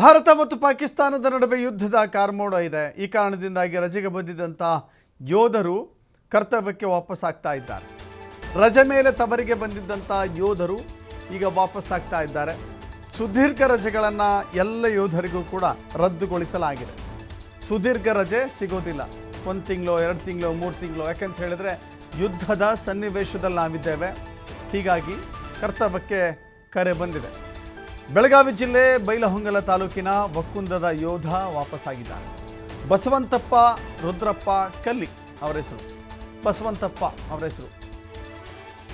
ಭಾರತ ಮತ್ತು ಪಾಕಿಸ್ತಾನದ ನಡುವೆ ಯುದ್ಧದ ಕಾರ್ಮೋಡ ಇದೆ. ಈ ಕಾರಣದಿಂದಾಗಿ ರಜೆಗೆ ಬಂದಿದ್ದಂಥ ಯೋಧರು ಕರ್ತವ್ಯಕ್ಕೆ ವಾಪಸ್ ಆಗ್ತಾ ಇದ್ದಾರೆ. ರಜೆ ಮೇಲೆ ತವರಿಗೆ ಬಂದಿದ್ದಂಥ ಯೋಧರು ಈಗ ವಾಪಸ್ ಆಗ್ತಾ ಇದ್ದಾರೆ. ಸುದೀರ್ಘ ರಜೆಗಳನ್ನು ಎಲ್ಲ ಯೋಧರಿಗೂ ಕೂಡ ರದ್ದುಗೊಳಿಸಲಾಗಿದೆ. ಸುದೀರ್ಘ ರಜೆ ಸಿಗೋದಿಲ್ಲ. 1 ತಿಂಗಳು 2 ತಿಂಗಳು 3 ತಿಂಗಳು, ಯಾಕಂತ ಹೇಳಿದ್ರೆ ಯುದ್ಧದ ಸನ್ನಿವೇಶದಲ್ಲಿ ನಾವಿದ್ದೇವೆ. ಹೀಗಾಗಿ ಕರ್ತವ್ಯಕ್ಕೆ ಕರೆ ಬಂದಿದೆ. ಬೆಳಗಾವಿ ಜಿಲ್ಲೆ ಬೈಲಹೊಂಗಲ ತಾಲೂಕಿನ ಒಕ್ಕುಂದದ ಯೋಧ ವಾಪಸ್ಸಾಗಿದ್ದಾರೆ. ಬಸವಂತಪ್ಪ ರುದ್ರಪ್ಪ ಕಲ್ಲಿ ಅವರ ಹೆಸರು. ಬಸವಂತಪ್ಪ ಅವರ ಹೆಸರು.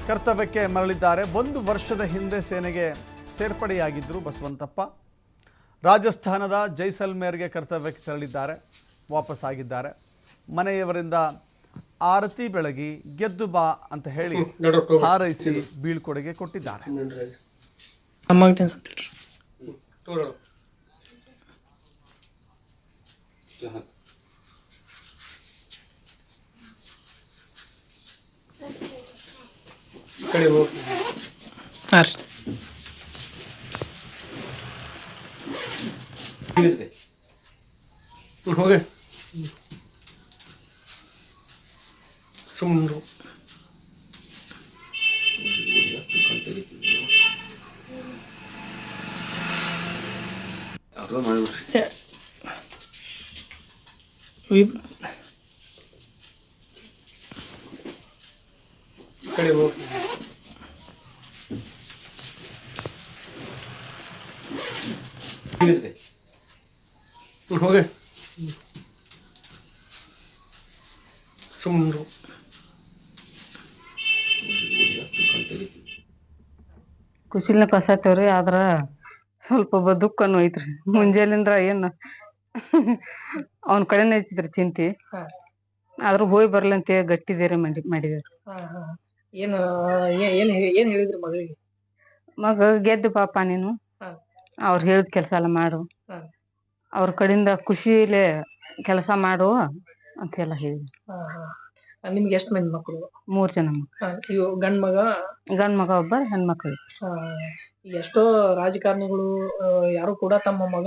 ಕರ್ತವ್ಯಕ್ಕೆ ಮರಳಿದ್ದಾರೆ. 1 ವರ್ಷದ ಹಿಂದೆ ಸೇನೆಗೆ ಸೇರ್ಪಡೆಯಾಗಿದ್ದರು ಬಸವಂತಪ್ಪ. ರಾಜಸ್ಥಾನದ ಜೈಸಲ್ಮೇರ್ಗೆ ಕರ್ತವ್ಯಕ್ಕೆ ತೆರಳಿದ್ದಾರೆ. ವಾಪಸ್ಸಾಗಿದ್ದಾರೆ. ಮನೆಯವರಿಂದ ಆರತಿ ಬೆಳಗಿ ಗೆದ್ದು ಬಾ ಅಂತ ಹೇಳಿ ಹಾರೈಸಿ ಬೀಳ್ಕೊಡುಗೆ ಕೊಟ್ಟಿದ್ದಾರೆ. ಸುಮ್ಮನೆ ಕಡೆ ಹೋಗಿ ಹೋಗಿ ಸುಮ್ಮನೆ ಖುಷಿನ ಕಸಾತೇವ್ರಿ. ಆದ್ರ ಸ್ವಲ್ಪ ದುಃಖನು ಐತ್ರಿ. ಮುಂಜಾಲಿಂದ್ರ ಏನ್ ಅವನ್ ಕಡೆನೇ ಐತಿದ್ರಿ ಚಿಂತಿ. ಆದ್ರೂ ಹೋಗಿ ಬರ್ಲಂತ ಗಟ್ಟಿದೇರಿ ಮಾಡಿದೇವ್ರಿ. ಏನ್ ಏನ್ ಏನ್ ಹೇಳಿದ್ರಿ ಮಗಳಿಗೆ? ಮಗ ಗೆದ್ದು ಪಾಪ ನೀನು, ಅವ್ರು ಹೇಳಿದ ಕೆಲಸ ಎಲ್ಲ ಮಾಡು, ಅವ್ರ ಕಡೆಯಿಂದ ಖುಷಿಲೇ ಕೆಲಸ ಮಾಡು ಅಂತೆಲ್ಲ ಹೇಳಿದ್ರಿ. ನಿಮ್ಗೆ ಎಷ್ಟ್ ಮಂದಿ ಮಕ್ಕಳು? 3 ಜನ ಮಕ್ಳು. ಗಂಡ್ ಮಗ ಒಬ್ಬ, ಹೆಣ್ಮಕ್ಳು. ಎಷ್ಟೋ ರಾಜಕಾರಣಿಗಳು ಯಾರು ಕೂಡ ತಮ್ಮ ಮಗನ